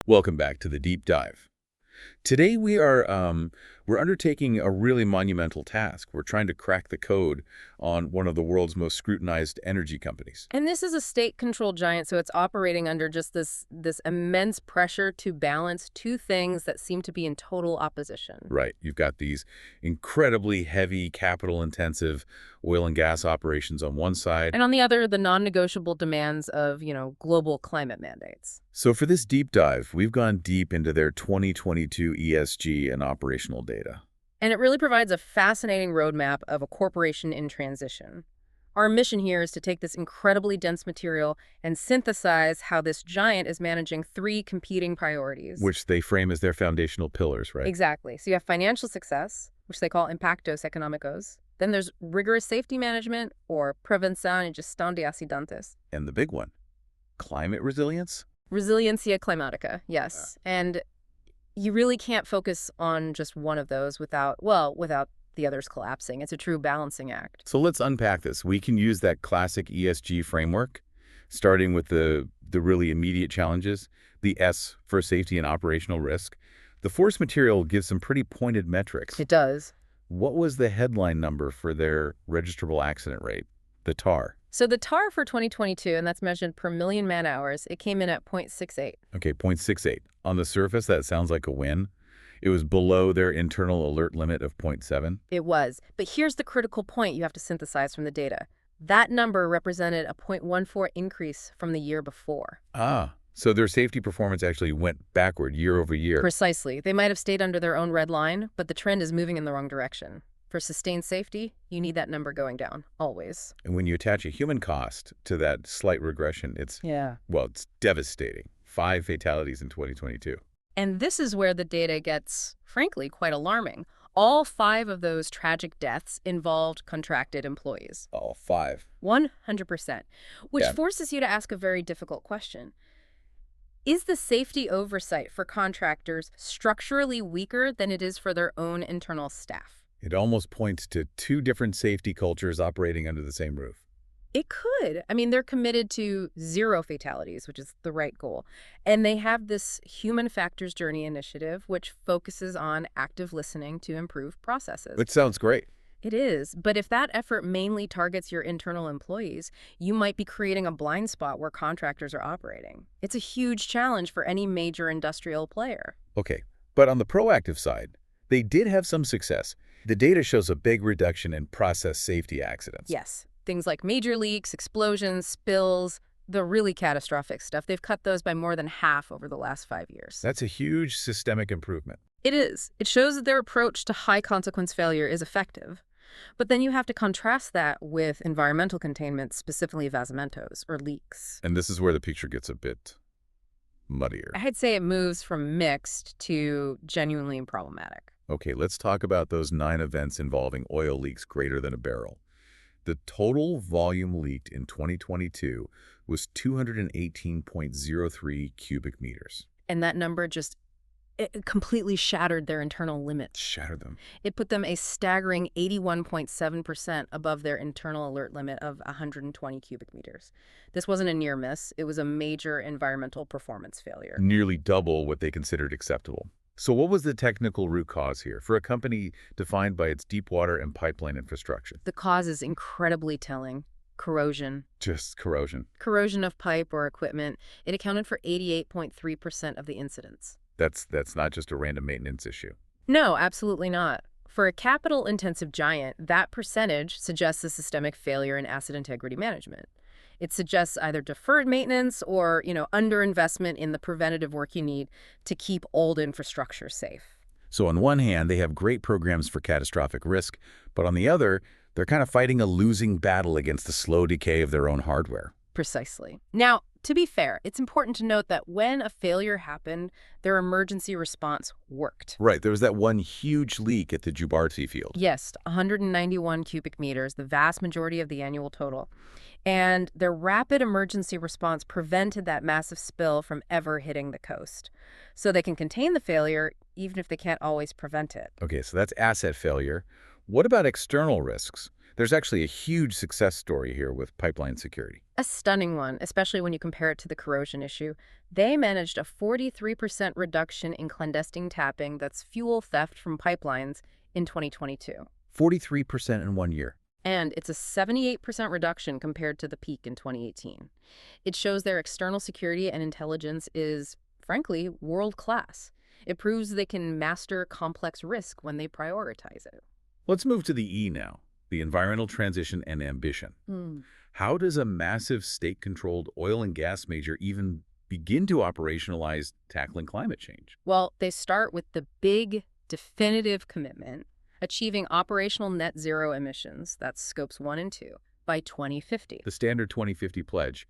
Welcome back to the deep dive. Today we're undertaking a really monumental task. We're trying to crack the code on one of the world's most scrutinized energy companies. And this is a state-controlled giant, so it's operating under just this immense pressure to balance two things that seem to be in total opposition. Right. You've got these incredibly heavy, capital-intensive oil and gas operations on one side. And on the other, the non-negotiable demands of, global climate mandates. So for this deep dive, we've gone deep into their 2022 ESG and operational data. And it really provides a fascinating roadmap of a corporation in transition. Our mission here is to take this incredibly dense material and synthesize how this giant is managing three competing priorities. Which they frame as their foundational pillars, right? Exactly. So you have financial success, which they call impactos económicos. Then there's rigorous safety management, or prevención y gestión de accidentes. And the big one, climate resilience? Resiliencia climática, yes. And you really can't focus on just one of those without the others collapsing. It's a true balancing act. So let's unpack this. We can use that classic ESG framework, starting with the really immediate challenges, the S for safety and operational risk. The force material gives some pretty pointed metrics. It does. What was the headline number for their registrable accident rate, the TAR? So the TAR for 2022, and that's measured per million man-hours, it came in at 0.68. Okay, 0.68. On the surface, that sounds like a win. It was below their internal alert limit of 0.7. It was. But here's the critical point you have to synthesize from the data. That number represented a 0.14 increase from the year before. So their safety performance actually went backward year over year. Precisely. They might have stayed under their own red line, but the trend is moving in the wrong direction. For sustained safety, you need that number going down, always. And when you attach a human cost to that slight regression, it's devastating. 5 fatalities in 2022. And this is where the data gets, frankly, quite alarming. All 5 of those tragic deaths involved contracted employees. All 5. 100%. Which forces you to ask a very difficult question. Is the safety oversight for contractors structurally weaker than it is for their own internal staff? It almost points to 2 different safety cultures operating under the same roof. It could. I mean, they're committed to 0 fatalities, which is the right goal. And they have this Human Factors Journey initiative, which focuses on active listening to improve processes. It sounds great. It is. But if that effort mainly targets your internal employees, you might be creating a blind spot where contractors are operating. It's a huge challenge for any major industrial player. Okay, but on the proactive side, they did have some success. The data shows a big reduction in process safety accidents. Yes. Things like major leaks, explosions, spills, the really catastrophic stuff. They've cut those by more than half over the last 5 years. That's a huge systemic improvement. It is. It shows that their approach to high-consequence failure is effective. But then you have to contrast that with environmental containment, specifically vazamentos, or leaks. And this is where the picture gets a bit muddier. I'd say it moves from mixed to genuinely problematic. Okay, let's talk about those 9 events involving oil leaks greater than a barrel. The total volume leaked in 2022 was 218.03 cubic meters. And that number it completely shattered their internal limits. Shattered them. It put them a staggering 81.7% above their internal alert limit of 120 cubic meters. This wasn't a near miss. It was a major environmental performance failure. Nearly double what they considered acceptable. So what was the technical root cause here for a company defined by its deep water and pipeline infrastructure? The cause is incredibly telling. Corrosion. Just corrosion. Corrosion of pipe or equipment. It accounted for 88.3% of the incidents. That's not just a random maintenance issue. No, absolutely not. For a capital-intensive giant, that percentage suggests a systemic failure in asset integrity management. It suggests either deferred maintenance or, underinvestment in the preventative work you need to keep old infrastructure safe. So on one hand, they have great programs for catastrophic risk, but on the other, they're kind of fighting a losing battle against the slow decay of their own hardware. Precisely. Now, to be fair, it's important to note that when a failure happened, their emergency response worked. Right. There was that one huge leak at the Jubarti field. Yes, 191 cubic meters, the vast majority of the annual total. And their rapid emergency response prevented that massive spill from ever hitting the coast. So they can contain the failure, even if they can't always prevent it. Okay, so that's asset failure. What about external risks? There's actually a huge success story here with pipeline security. A stunning one, especially when you compare it to the corrosion issue. They managed a 43% reduction in clandestine tapping, that's fuel theft from pipelines, in 2022. 43% in 1 year. And it's a 78% reduction compared to the peak in 2018. It shows their external security and intelligence is, frankly, world-class. It proves they can master complex risk when they prioritize it. Let's move to the E now, the environmental transition and ambition. How does a massive state-controlled oil and gas major even begin to operationalize tackling climate change? Well, they start with the big, definitive commitment, achieving operational net zero emissions, that's scopes 1 and 2, by 2050. The standard 2050 pledge.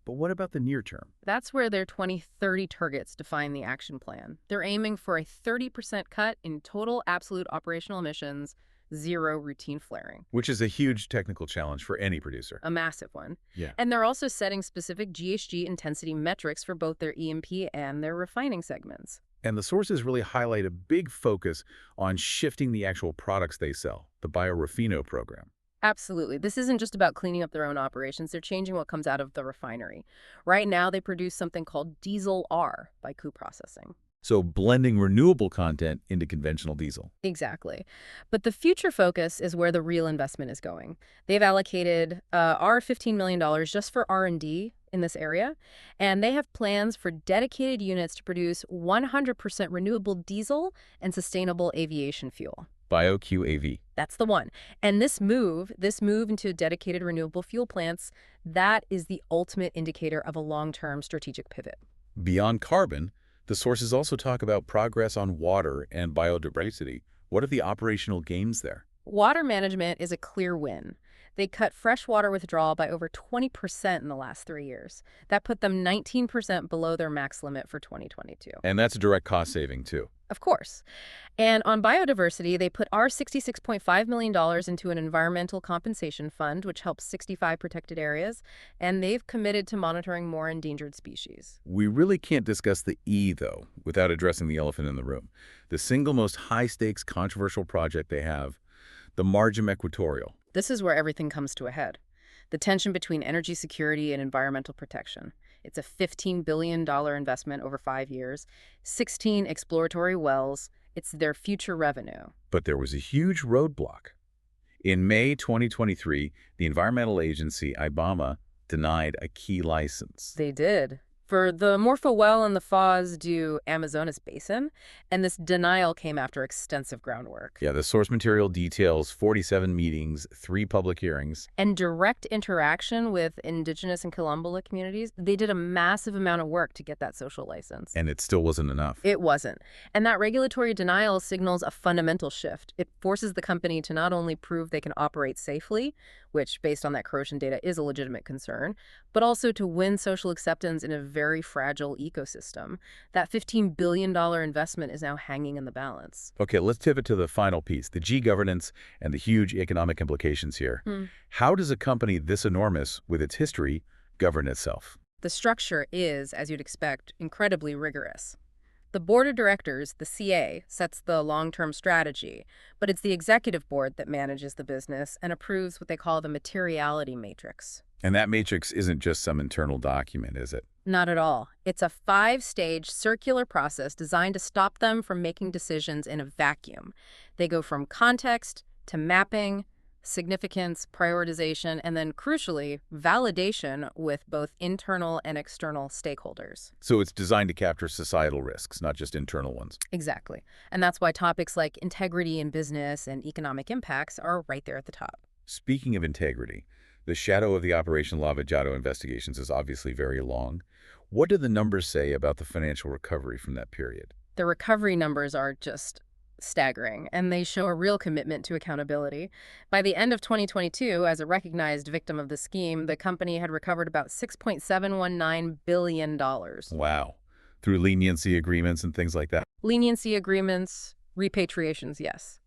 But what about the near term? That's where their 2030 targets define the action plan. They're aiming for a 30% cut in total absolute operational emissions, zero routine flaring. Which is a huge technical challenge for any producer. A massive one. Yeah. And they're also setting specific GHG intensity metrics for both their E&P and their refining segments. And the sources really highlight a big focus on shifting the actual products they sell, the biorefino program. Absolutely. This isn't just about cleaning up their own operations. They're changing what comes out of the refinery. Right now, they produce something called diesel R by co-processing. So blending renewable content into conventional diesel. Exactly. But the future focus is where the real investment is going. They've allocated our $15 million just for R&D in this area, and they have plans for dedicated units to produce 100% renewable diesel and sustainable aviation fuel. BioQAV. That's the one. And this move into dedicated renewable fuel plants, that is the ultimate indicator of a long-term strategic pivot. Beyond carbon, the sources also talk about progress on water and biodiversity. What are the operational gains there? Water management is a clear win. They cut freshwater withdrawal by over 20% in the last 3 years. That put them 19% below their max limit for 2022. And that's a direct cost saving, too. Of course. And on biodiversity, they put our $66.5 million into an environmental compensation fund, which helps 65 protected areas, and they've committed to monitoring more endangered species. We really can't discuss the E, though, without addressing the elephant in the room. The single most high-stakes controversial project they have, the Margin Equatorial. This is where everything comes to a head. The tension between energy security and environmental protection. It's a $15 billion investment over 5 years, 16 exploratory wells. It's their future revenue. But there was a huge roadblock. In May 2023, the environmental agency, IBAMA, denied a key license. They did. For the Morpho well in the Foz do Amazonas Basin, and this denial came after extensive groundwork. Yeah, the source material details 47 meetings, 3 public hearings. And direct interaction with indigenous and Quilombola communities. They did a massive amount of work to get that social license. And it still wasn't enough. It wasn't. And that regulatory denial signals a fundamental shift. It forces the company to not only prove they can operate safely, which, based on that corrosion data, is a legitimate concern, but also to win social acceptance in a very fragile ecosystem. That $15 billion investment is now hanging in the balance. Okay, let's pivot to the final piece, the G governance and the huge economic implications here. How does a company this enormous, with its history, govern itself? The structure is, as you'd expect, incredibly rigorous. The board of directors, the CA, sets the long-term strategy, but it's the executive board that manages the business and approves what they call the materiality matrix. And that matrix isn't just some internal document, is it? Not at all. It's a 5-stage circular process designed to stop them from making decisions in a vacuum. They go from context to mapping, significance, prioritization, and then, crucially, validation with both internal and external stakeholders. So it's designed to capture societal risks, not just internal ones. Exactly. And that's why topics like integrity in business and economic impacts are right there at the top. Speaking of integrity, the shadow of the Operation Lava Jato investigations is obviously very long. What do the numbers say about the financial recovery from that period? The recovery numbers are just staggering, and they show a real commitment to accountability. By the end of 2022, as a recognized victim of the scheme, the company had recovered about $6.719 billion. Wow. Through leniency agreements and things like that? Leniency agreements, repatriations, yes.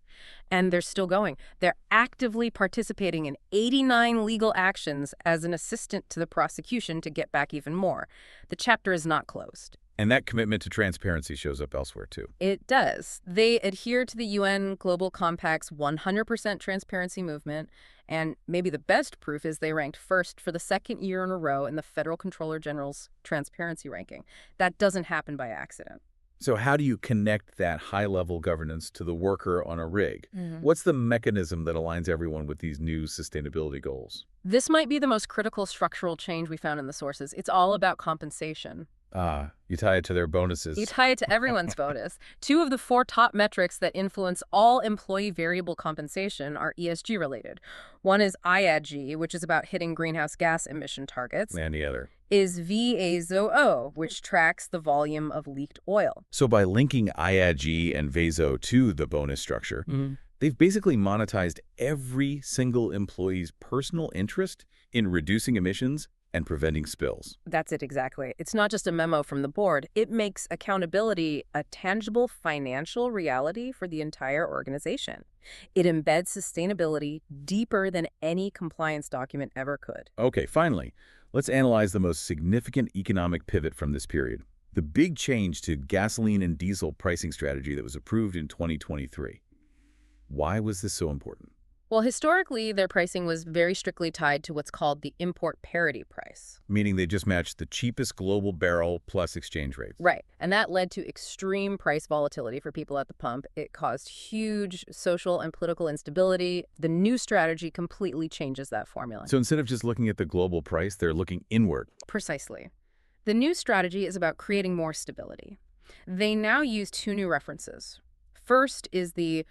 And they're still going. They're actively participating in 89 legal actions as an assistant to the prosecution to get back even more. The chapter is not closed. And that commitment to transparency shows up elsewhere, too. It does. They adhere to the UN Global Compact's 100% transparency movement, and maybe the best proof is they ranked first for the second year in a row in the Federal Comptroller General's transparency ranking. That doesn't happen by accident. So how do you connect that high-level governance to the worker on a rig? Mhm. What's the mechanism that aligns everyone with these new sustainability goals? This might be the most critical structural change we found in the sources. It's all about compensation. You tie it to their You bonuses. tie it to everyone's bonus. Two of the four top metrics that influence all employee variable compensation are ESG related. One is IAG, which is about hitting greenhouse gas emission targets, And the other. is VAZO, which tracks the volume of leaked oil. So by linking IAG and VAZO to the bonus structure, they've basically monetized every single employee's personal interest in reducing emissions and preventing spills. That's it exactly. It's not just a memo from the board. It makes accountability a tangible financial reality for the entire organization. It embeds sustainability deeper than any compliance document ever could. Okay, finally, let's analyze the most significant economic pivot from this period. The big change to gasoline and diesel pricing strategy that was approved in 2023. Why was this so important? Well, historically, their pricing was very strictly tied to what's called the import parity price. Meaning they just matched the cheapest global barrel plus exchange rates. Right. And that led to extreme price volatility for people at the pump. It caused huge social and political instability. The new strategy completely changes that formula. So instead of just looking at the global price, they're looking inward. Precisely. The new strategy is about creating more stability. They now use two new references. First is the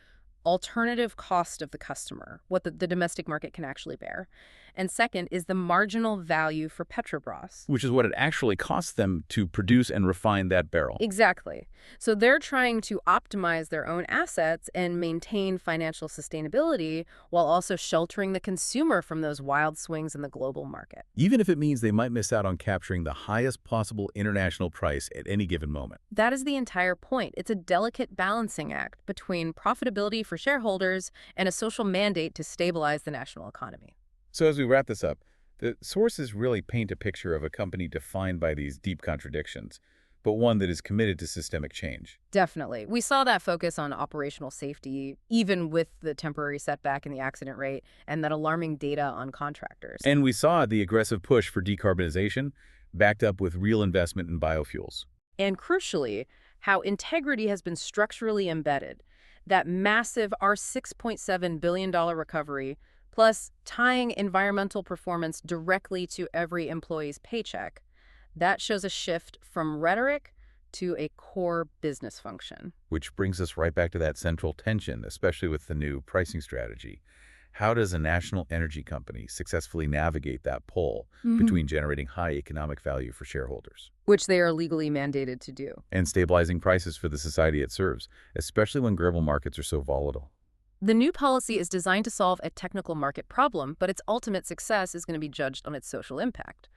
alternative cost of the customer, what the domestic market can actually bear. And second is the marginal value for Petrobras. Which is what it actually costs them to produce and refine that barrel. Exactly. So they're trying to optimize their own assets and maintain financial sustainability while also sheltering the consumer from those wild swings in the global market. Even if it means they might miss out on capturing the highest possible international price at any given moment. That is the entire point. It's a delicate balancing act between profitability for shareholders and a social mandate to stabilize the national economy. So as we wrap this up, the sources really paint a picture of a company defined by these deep contradictions, but one that is committed to systemic change. Definitely. We saw that focus on operational safety, even with the temporary setback in the accident rate and that alarming data on contractors. And we saw the aggressive push for decarbonization, backed up with real investment in biofuels. And crucially, how integrity has been structurally embedded. That massive $6.7 billion recovery, plus tying environmental performance directly to every employee's paycheck, that shows a shift from rhetoric to a core business function. Which brings us right back to that central tension, especially with the new pricing strategy. How does a national energy company successfully navigate that pull between generating high economic value for shareholders Which they are legally mandated to do. and stabilizing prices for the society it serves, especially when global markets are so volatile? The new policy is designed to solve a technical market problem, but its ultimate success is going to be judged on its social impact.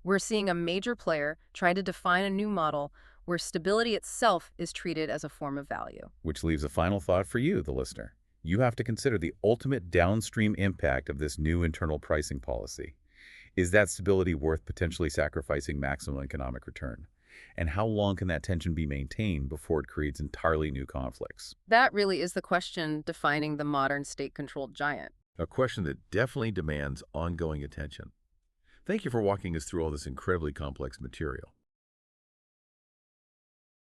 We're seeing a major player try to define a new model where stability itself is treated as a form of value. Which leaves a final thought for you, the listener. You have to consider the ultimate downstream impact of this new internal pricing policy. Is that stability worth potentially sacrificing maximum economic return? And how long can that tension be maintained before it creates entirely new conflicts? That really is the question defining the modern state-controlled giant. A question that definitely demands ongoing attention. Thank you for walking us through all this incredibly complex material.